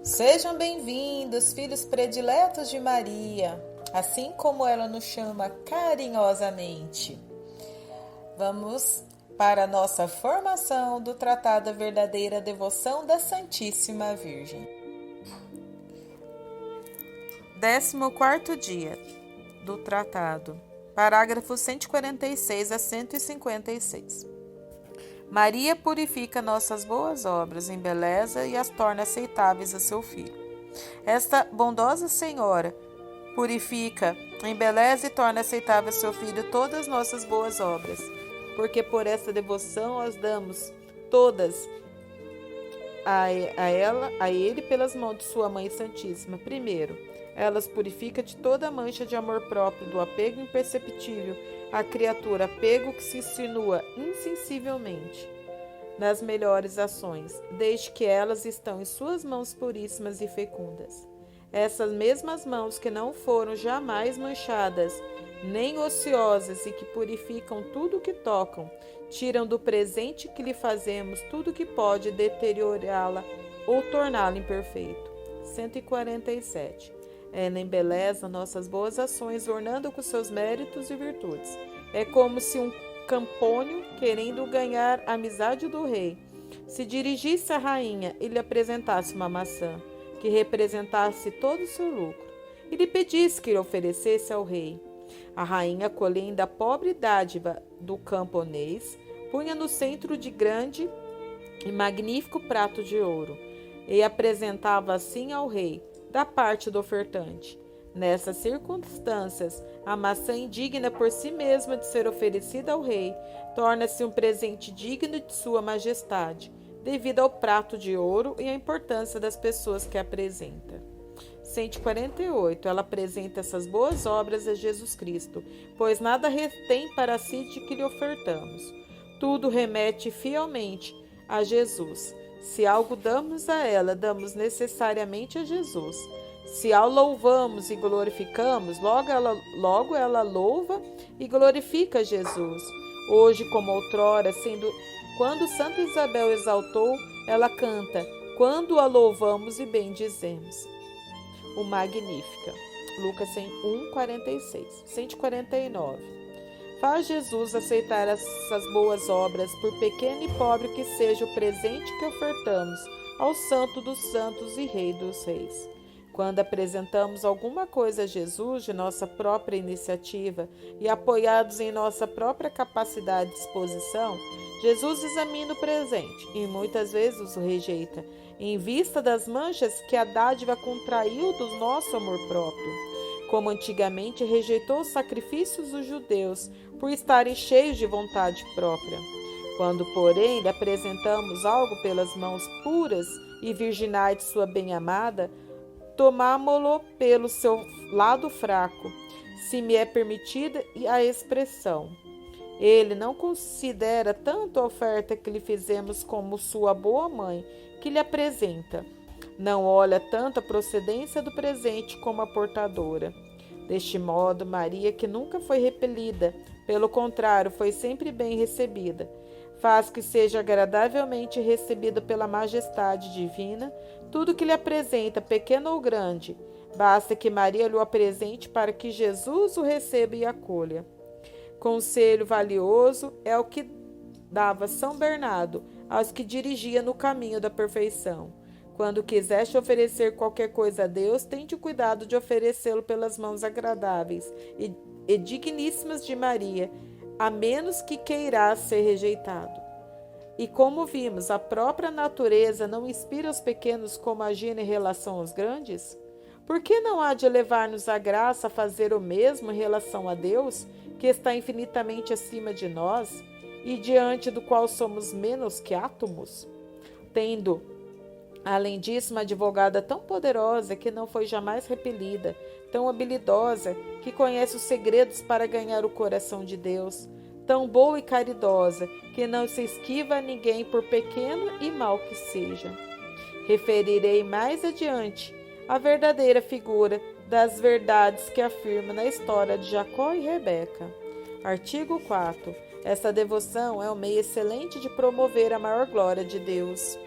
Sejam bem-vindos, filhos prediletos de Maria, assim como ela nos chama carinhosamente. Vamos para a nossa formação do Tratado da Verdadeira Devoção da Santíssima Virgem. 14º dia do Tratado, parágrafos 146 a 156. Maria purifica nossas boas obras, embeleza e as torna aceitáveis a seu Filho. Esta bondosa Senhora purifica, embeleza e torna aceitável a seu Filho todas as nossas boas obras, porque por esta devoção nós damos todas a Ele pelas mãos de sua Mãe Santíssima. Primeiro, elas purifica de toda mancha de amor próprio, do apego imperceptível à criatura, apego que se insinua insensivelmente nas melhores ações, desde que elas estão em suas mãos puríssimas e fecundas. Essas mesmas mãos que não foram jamais manchadas, nem ociosas, e que purificam tudo o que tocam, tiram do presente que lhe fazemos tudo o que pode deteriorá-la ou torná-la imperfeito. 147. Ela embeleza nossas boas ações, ornando com seus méritos e virtudes. É como se um Campônio, querendo ganhar a amizade do rei, se dirigisse à rainha e lhe apresentasse uma maçã, que representasse todo o seu lucro, e lhe pedisse que lhe oferecesse ao rei. A rainha, colhendo a pobre dádiva do camponês, punha no centro de grande e magnífico prato de ouro, e apresentava assim ao rei, da parte do ofertante. Nessas circunstâncias, a maçã indigna por si mesma de ser oferecida ao rei, torna-se um presente digno de sua majestade, devido ao prato de ouro e à importância das pessoas que a apresenta. 148. Ela apresenta essas boas obras a Jesus Cristo, pois nada retém para si de que lhe ofertamos. Tudo remete fielmente a Jesus. Se algo damos a ela, damos necessariamente a Jesus. Se a louvamos e glorificamos, logo ela louva e glorifica Jesus. Hoje, como outrora, quando Santa Isabel exaltou, ela canta, quando a louvamos e bendizemos. O Magnífica. Lucas 1:46. 149. Faz Jesus aceitar essas boas obras, por pequeno e pobre que seja o presente que ofertamos ao Santo dos Santos e Rei dos Reis. Quando apresentamos alguma coisa a Jesus de nossa própria iniciativa e apoiados em nossa própria capacidade de disposição, Jesus examina o presente e muitas vezes o rejeita, em vista das manchas que a dádiva contraiu do nosso amor próprio. Como antigamente rejeitou os sacrifícios dos judeus por estarem cheios de vontade própria. Quando, porém, lhe apresentamos algo pelas mãos puras e virginais de sua bem-amada, tomámo-lo pelo seu lado fraco, se me é permitida a expressão. Ele não considera tanto a oferta que lhe fizemos como sua boa mãe, que lhe apresenta. Não olha tanto a procedência do presente como a portadora. Deste modo, Maria, que nunca foi repelida, pelo contrário, foi sempre bem recebida, faz que seja agradavelmente recebida pela majestade divina tudo que lhe apresenta, pequeno ou grande. Basta que Maria lhe o apresente para que Jesus o receba e acolha. Conselho valioso é o que dava São Bernardo aos que dirigia no caminho da perfeição. Quando quiseste oferecer qualquer coisa a Deus, tente cuidado de oferecê-lo pelas mãos agradáveis e digníssimas de Maria, a menos que queirás ser rejeitado. E como vimos, a própria natureza não inspira os pequenos como agir em relação aos grandes? Por que não há de levar-nos a graça a fazer o mesmo em relação a Deus, que está infinitamente acima de nós, e diante do qual somos menos que átomos? Tendo, além disso, uma advogada tão poderosa que não foi jamais repelida, tão habilidosa que conhece os segredos para ganhar o coração de Deus, tão boa e caridosa que não se esquiva a ninguém por pequeno e mal que seja. Referirei mais adiante a verdadeira figura das verdades que afirma na história de Jacó e Rebeca. Artigo 4. Esta devoção é um meio excelente de promover a maior glória de Deus.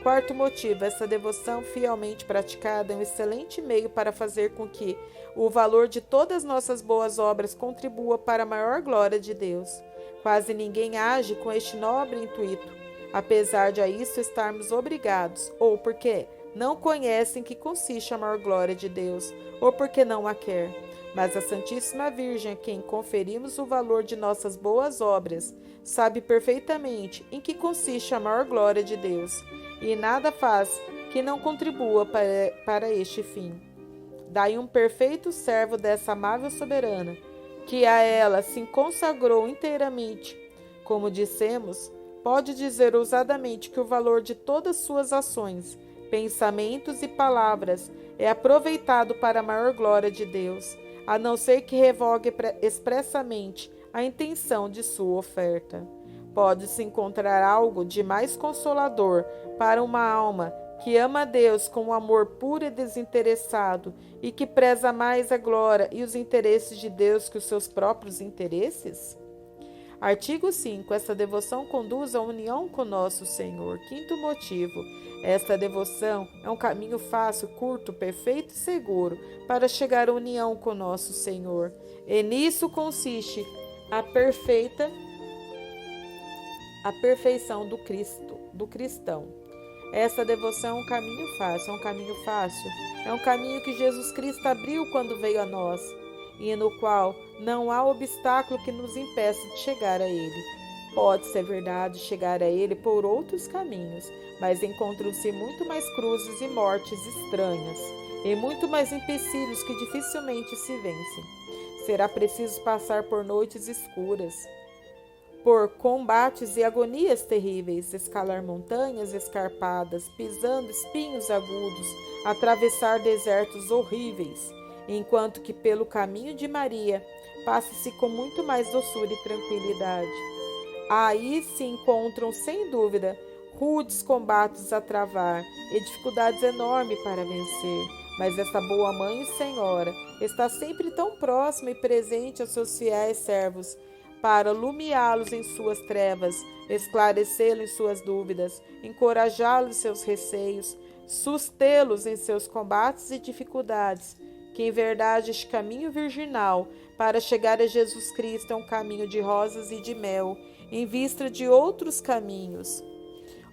Quarto motivo, essa devoção fielmente praticada é um excelente meio para fazer com que o valor de todas nossas boas obras contribua para a maior glória de Deus. Quase ninguém age com este nobre intuito, apesar de a isso estarmos obrigados, ou porque não conhecem que consiste a maior glória de Deus, ou porque não a quer. Mas a Santíssima Virgem, a quem conferimos o valor de nossas boas obras, sabe perfeitamente em que consiste a maior glória de Deus, e nada faz que não contribua para este fim. Daí um perfeito servo dessa amável soberana, que a ela se consagrou inteiramente. Como dissemos, pode dizer ousadamente que o valor de todas suas ações, pensamentos e palavras é aproveitado para a maior glória de Deus, a não ser que revogue expressamente a intenção de sua oferta. Pode-se encontrar algo de mais consolador para uma alma que ama a Deus com um amor puro e desinteressado e que preza mais a glória e os interesses de Deus que os seus próprios interesses? Artigo 5. Esta devoção conduz à união com nosso Senhor. Quinto motivo. Esta devoção é um caminho fácil, curto, perfeito e seguro para chegar à união com nosso Senhor. E nisso consiste a perfeição do cristão. Esta devoção é um caminho fácil, é um caminho que Jesus Cristo abriu quando veio a nós, e no qual não há obstáculo que nos impeça de chegar a Ele. Pode ser verdade chegar a Ele por outros caminhos, mas encontram-se muito mais cruzes e mortes estranhas, e muito mais empecilhos que dificilmente se vencem. Será preciso passar por noites escuras, por combates e agonias terríveis, escalar montanhas escarpadas, pisando espinhos agudos, atravessar desertos horríveis, enquanto que pelo caminho de Maria passe-se com muito mais doçura e tranquilidade. Aí se encontram, sem dúvida, rudes combates a travar e dificuldades enormes para vencer, mas esta boa Mãe e Senhora está sempre tão próxima e presente aos seus fiéis servos, para iluminá-los em suas trevas, esclarecê-los em suas dúvidas, encorajá-los em seus receios, sustê-los em seus combates e dificuldades, que em verdade este caminho virginal para chegar a Jesus Cristo é um caminho de rosas e de mel, em vista de outros caminhos.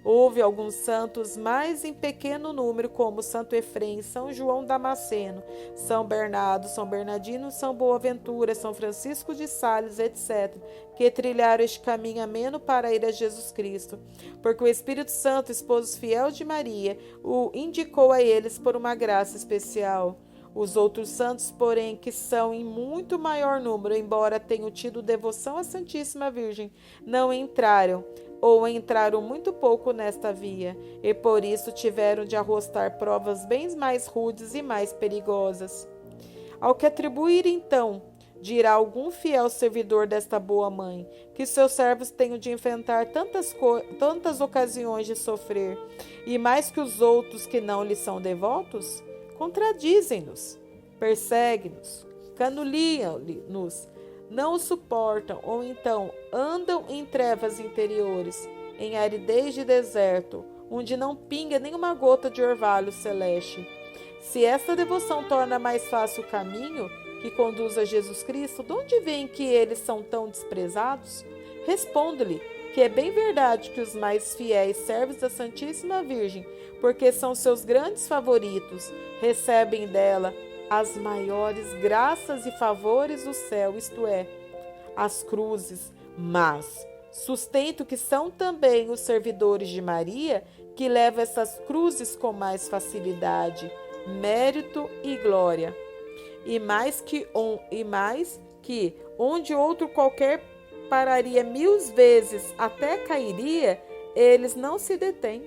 Houve alguns santos mais em pequeno número, como Santo Efrem, São João Damasceno, São Bernardo, São Bernardino, São Boaventura, São Francisco de Sales, etc., que trilharam este caminho ameno para ir a Jesus Cristo, porque o Espírito Santo, esposo fiel de Maria, o indicou a eles por uma graça especial. Os outros santos, porém, que são em muito maior número, embora tenham tido devoção à Santíssima Virgem, não entraram, ou entraram muito pouco nesta via, e por isso tiveram de arrostar provas bem mais rudes e mais perigosas. Ao que atribuir, então, dirá algum fiel servidor desta boa mãe, que seus servos tenham de enfrentar tantas ocasiões de sofrer, e mais que os outros que não lhes são devotos? Contradizem-nos, perseguem-nos, canuliam-nos, não o suportam, ou então andam em trevas interiores, em aridez de deserto, onde não pinga nenhuma gota de orvalho celeste. Se esta devoção torna mais fácil o caminho que conduz a Jesus Cristo, de onde vem que eles são tão desprezados? Respondo-lhe que é bem verdade que os mais fiéis servos da Santíssima Virgem, porque são seus grandes favoritos, recebem dela as maiores graças e favores do céu, isto é, as cruzes, mas sustento que são também os servidores de Maria que levam essas cruzes com mais facilidade, mérito e glória, e mais que onde outro qualquer pararia 1000 vezes até cairia, eles não se detêm.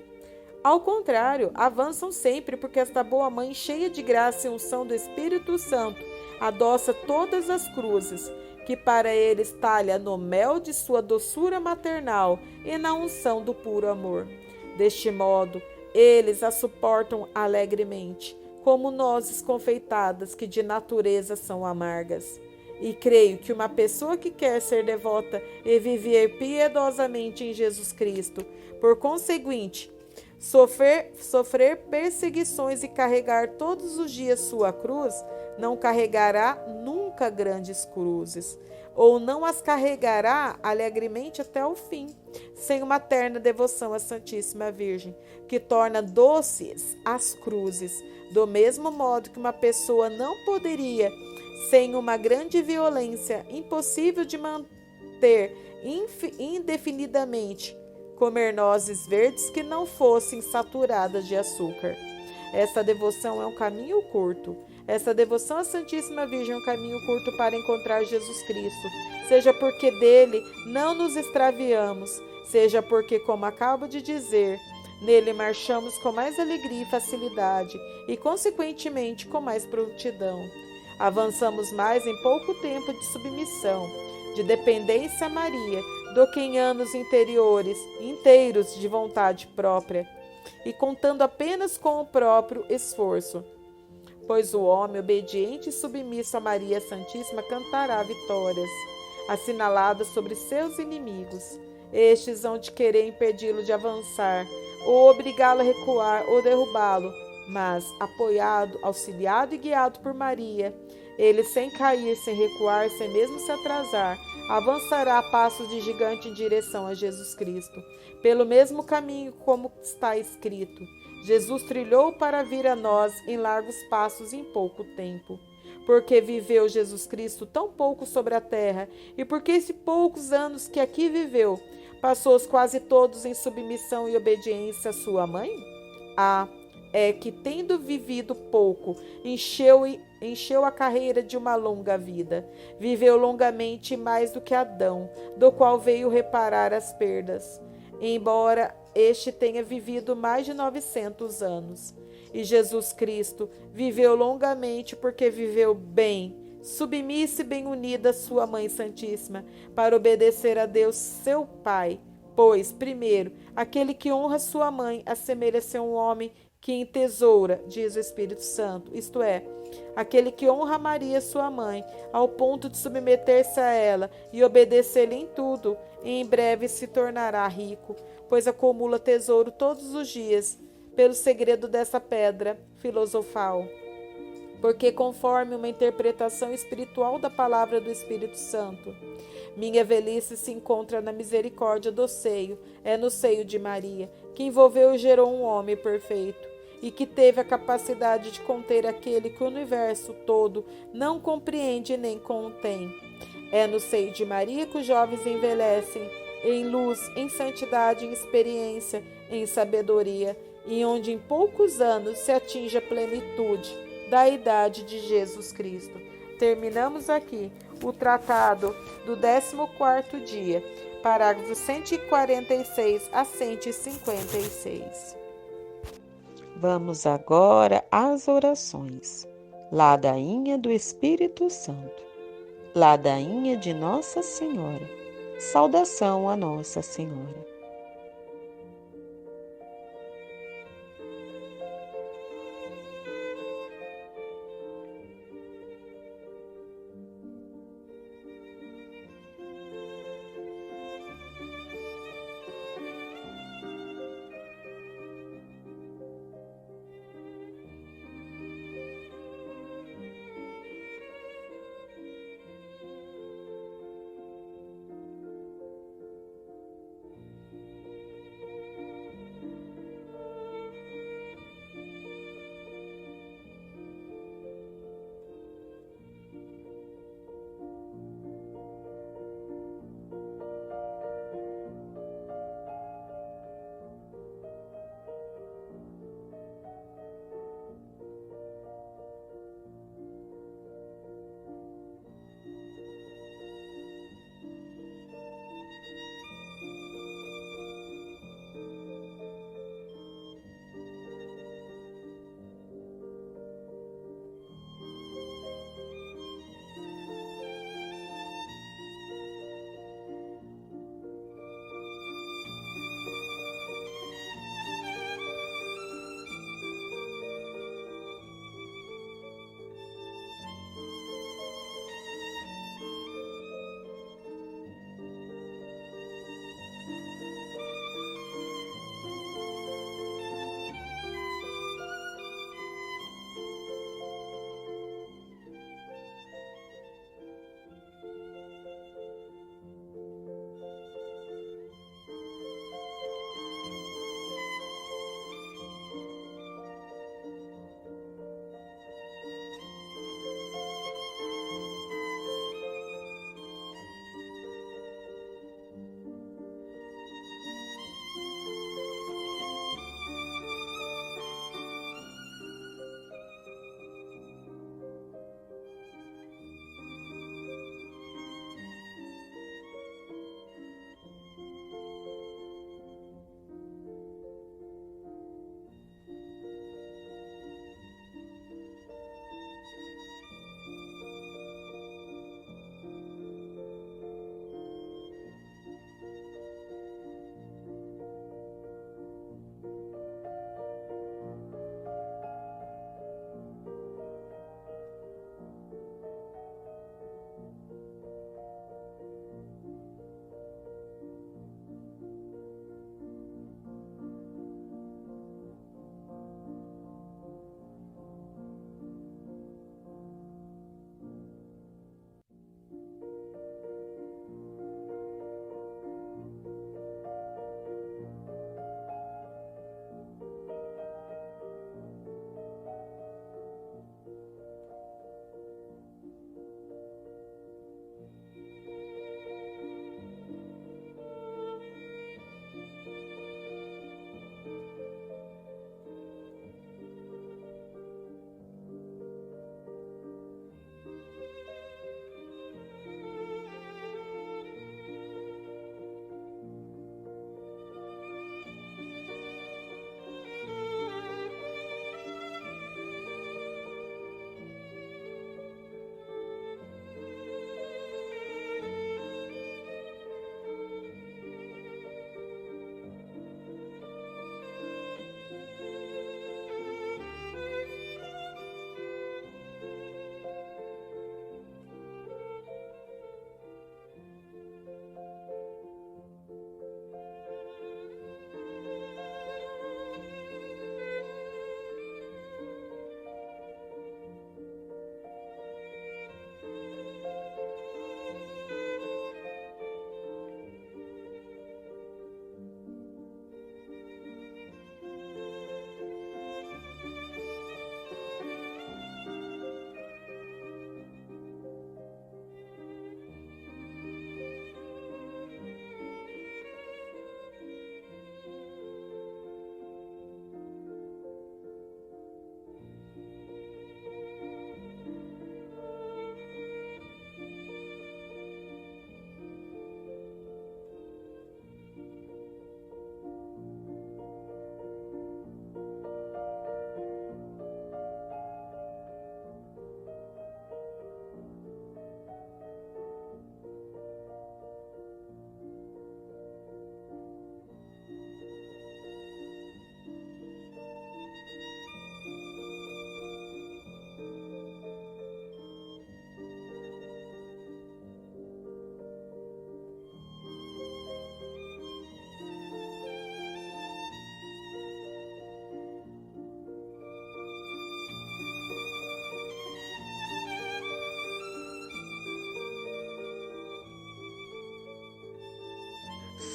Ao contrário, avançam sempre, porque esta boa mãe, cheia de graça e unção do Espírito Santo, adoça todas as cruzes, que para eles talha no mel de sua doçura maternal e na unção do puro amor. Deste modo, eles a suportam alegremente, como nozes confeitadas que de natureza são amargas. E creio que uma pessoa que quer ser devota e viver piedosamente em Jesus Cristo, por conseguinte, Sofrer perseguições e carregar todos os dias sua cruz, não carregará nunca grandes cruzes, ou não as carregará alegremente até o fim, sem uma terna devoção à Santíssima Virgem, que torna doces as cruzes, do mesmo modo que uma pessoa não poderia, sem uma grande violência, impossível de manter indefinidamente, comer nozes verdes que não fossem saturadas de açúcar. Esta devoção é um caminho curto. Esta devoção à Santíssima Virgem é um caminho curto para encontrar Jesus Cristo, seja porque dele não nos extraviamos, seja porque, como acabo de dizer, nele marchamos com mais alegria e facilidade e, consequentemente, com mais prontidão. Avançamos mais em pouco tempo de submissão, de dependência a Maria, do que em anos inteiros de vontade própria, e contando apenas com o próprio esforço. Pois o homem obediente e submisso a Maria Santíssima cantará vitórias, assinaladas sobre seus inimigos. Estes hão de querer impedi-lo de avançar, ou obrigá-lo a recuar, ou derrubá-lo, mas, apoiado, auxiliado e guiado por Maria, ele, sem cair, sem recuar, sem mesmo se atrasar, avançará a passos de gigante em direção a Jesus Cristo, pelo mesmo caminho como está escrito. Jesus trilhou para vir a nós em largos passos em pouco tempo. Porque viveu Jesus Cristo tão pouco sobre a terra, e porque esses poucos anos que aqui viveu, passou-os quase todos em submissão e obediência à sua mãe? É que, tendo vivido pouco, encheu a carreira de uma longa vida. Viveu longamente mais do que Adão, do qual veio reparar as perdas, embora este tenha vivido mais de 900 anos. E Jesus Cristo viveu longamente porque viveu bem, submissa e bem unida à sua Mãe Santíssima, para obedecer a Deus, seu Pai. Pois, primeiro, aquele que honra sua mãe assemelha-se a um homem que entesoura, diz o Espírito Santo, isto é, aquele que honra Maria, sua mãe, ao ponto de submeter-se a ela e obedecer-lhe em tudo, e em breve se tornará rico, pois acumula tesouro todos os dias, pelo segredo dessa pedra filosofal. Porque, conforme uma interpretação espiritual da palavra do Espírito Santo, minha velhice se encontra na misericórdia do seio, é no seio de Maria, que envolveu e gerou um homem perfeito, e que teve a capacidade de conter aquele que o universo todo não compreende nem contém. É no seio de Maria que os jovens envelhecem, em luz, em santidade, em experiência, em sabedoria, e onde em poucos anos se atinge a plenitude da idade de Jesus Cristo. Terminamos aqui o tratado do 14º dia, parágrafos 146 a 156. Vamos agora às orações. Ladainha do Espírito Santo. Ladainha de Nossa Senhora. Saudação a Nossa Senhora.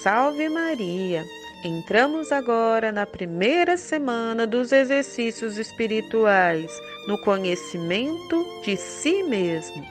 Salve Maria! Entramos agora na primeira semana dos exercícios espirituais, no conhecimento de si mesmo.